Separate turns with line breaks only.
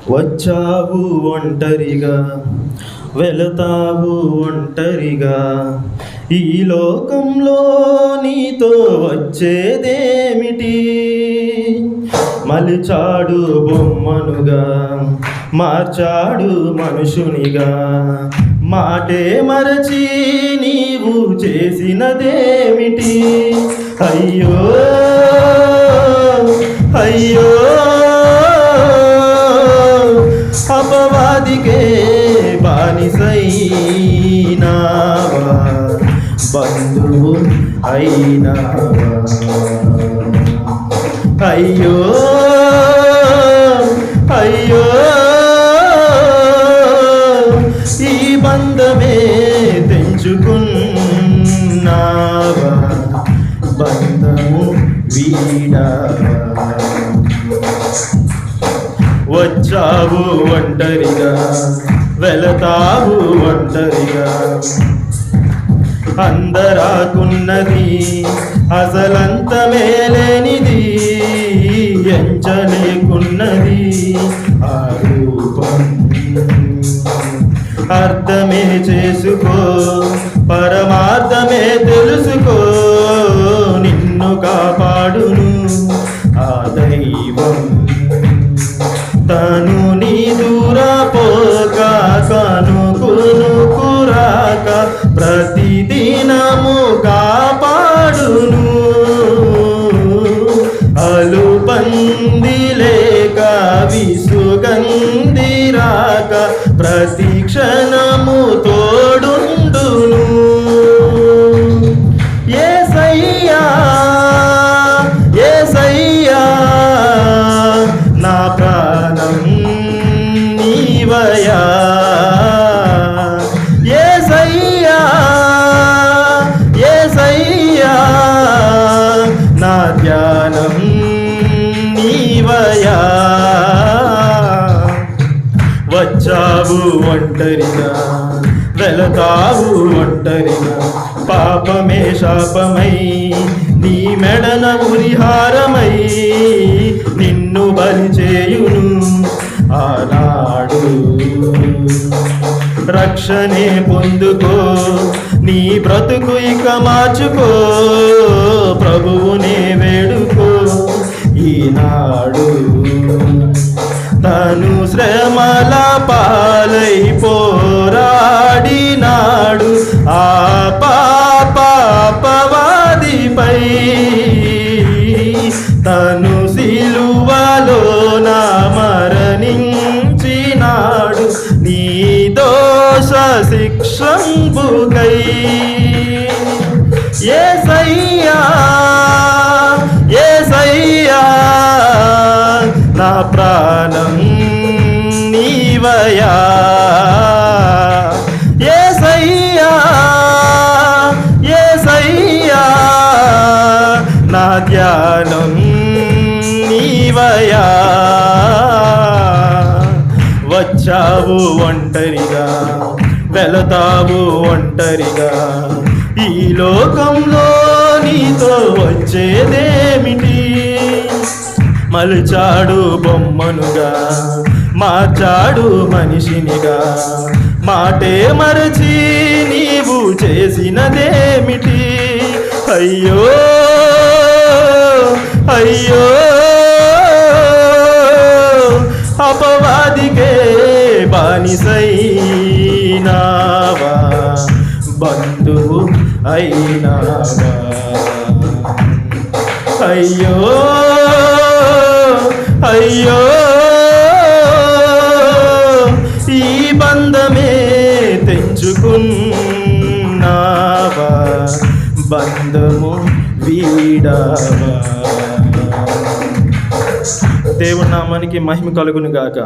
వచ్చావు ఒంటరిగా, వెళతావు ఒంటరిగా, ఈ లోకంలో నీతో వచ్చేదేమిటి? మలిచాడు బొమ్మనుగా, మార్చాడు మనుషునిగా, మాటే మరచి నీవు చేసినదేమిటి? అయ్యో అయ్యో, అపవాదికే బానిసైనావా, బంధువు అయినావా? అయ్యో అయ్యో, ఈ బంధమే తెంచుకున్నావా, బంధము వీడావా? వచ్చావు ఒంటరిగా, వెళతావు ఒంటరిగా, అందరాకున్నది అసలంతమే లేనిది, ఎంచలేకున్నది ఆ రూపం. అర్థమే చేసుకో, పరమార్థమే తెలుసుకో, నిన్ను కాపాడును ఆ దైవం. తను నీ దూరపోక, కనుకురాక, ప్రతిదినము కాపాడును. అలుపంది లేక, విసుగంది రాక, ప్రతి క్షణము తోడుండును. యేసయ్యా యేసయ్యా, నా ప్రాణం నీవయ్యా. యేసయ్యా యేసయ్యా, నా ధ్యానం నీవయ్యా. వచ్చావు ఒంటరిగా, వెళతావు ఒంటరిగా, పాపమే శాపమై నీ మెడన ఉరిహారమై నిన్ను బలి చేయును ఆనాడు. రక్షణే పొందుకో, నీ బ్రతుకు ఇక మార్చుకో, ప్రభువునే వేడుకో ఈనాడు. తను శ్రమల పాలై పోరాడినాడు ఆ పాపవాదిపై, తను సిలువలో నా మరణించినాడు నీ దోష శిక్షంబుకై. యేసయ్యా యేసయ్యా, నా ప్రాణం నీవయ్యా. యేసయ్యా యేసయ్యా, నా ధ్యానం నీవయ్యా. వచ్చావు ఒంటరిగా, వెళతావు ఒంటరిగా, ఈ లోకంలో నీతో వచ్చేదేమిటి? మలిచాడు బొమ్మనుగా, మార్చాడు మనిషినిగా, మాటే మరచి నీవు చేసినదేమిటి? అయ్యో అయ్యో, అపవాదికే బానిసైనావా, బంధువు అయినావా? అయ్యో అయ్యో, ఈ బంధమే తెంచుకున్నావా, బంధము వీడావా? దేవుని నామానికి మహిమ కలుగును గాక.